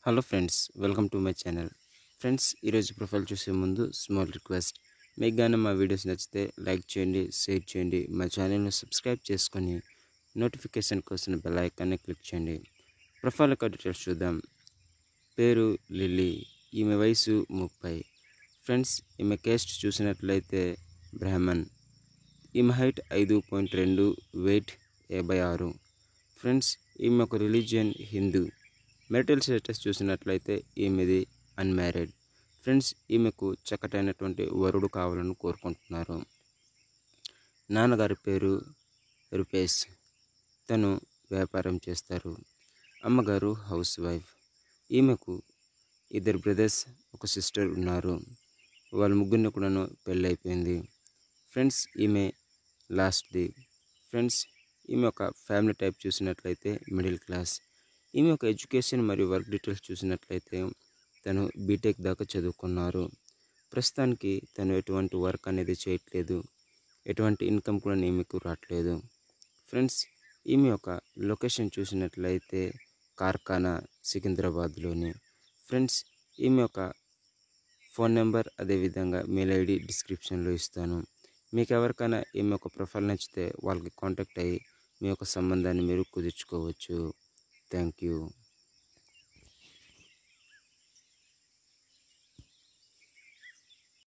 Hello friends, welcome to my channel. Friends, ఈరోజు profile చూసే ముందు స్మాల్ రిక్వెస్ట్. మీకు కానీ మా వీడియోస్ నచ్చితే లైక్ చేయండి, షేర్ చేయండి, మా ఛానల్ను సబ్స్క్రైబ్ చేసుకొని నోటిఫికేషన్ కోసం బెల్ ఐకాన్ని క్లిక్ చేయండి. ప్రొఫైల్ యొక్క డీటెయిల్స్ చూద్దాం. పేరు లిల్లీ, ఈమె వయసు 30. ఫ్రెండ్స్, ఈమె కేస్ట్ చూసినట్లయితే బ్రాహ్మణ్. ఈమె హైట్ 5.2, వెయిట్ 56. ఫ్రెండ్స్, ఈమె ఒక రిలీజియన్ హిందూ. మెరిటల్ స్టేటస్ చూసినట్లయితే ఈమెది అన్మ్యారీడ్. ఫ్రెండ్స్, ఈమెకు చక్కటైనటువంటి వరుడు కావాలని కోరుకుంటున్నారు. నాన్నగారి పేరు రూపేష్, తను వ్యాపారం చేస్తారు. అమ్మగారు హౌస్ వైఫ్. ఈమెకు 2 బ్రదర్స్, ఒక సిస్టర్ ఉన్నారు. వాళ్ళ ముగ్గురిని కూడాను పెళ్ళైపోయింది. ఫ్రెండ్స్, ఈమె లాస్ట్ది. ఫ్రెండ్స్, ఈమె ఒక ఫ్యామిలీ టైప్ చూసినట్లయితే మిడిల్ క్లాస్. ఈమె ఒక ఎడ్యుకేషన్ మరియు వర్క్ డీటెయిల్స్ చూసినట్లయితే తను బీటెక్ దాకా చదువుకున్నారు. ప్రస్తుతానికి తను ఎటువంటి వర్క్ అనేది చేయట్లేదు, ఎటువంటి ఇన్కమ్ కూడా ఈమెకు రావట్లేదు. ఫ్రెండ్స్, ఈమె యొక్క లొకేషన్ చూసినట్లయితే కార్ఖానా, సికింద్రాబాద్లోని. ఫ్రెండ్స్, ఈమె యొక్క ఫోన్ నెంబర్ అదేవిధంగా మెయిల్ ఐడి డిస్క్రిప్షన్లో ఇస్తాను. మీకు ఎవరికైనా ఈమె యొక్క ప్రొఫైల్ నచ్చితే వాళ్ళకి కాంటాక్ట్ అయ్యి మీ యొక్క సంబంధాన్ని మీరు కుదుర్చుకోవచ్చు. Thank you.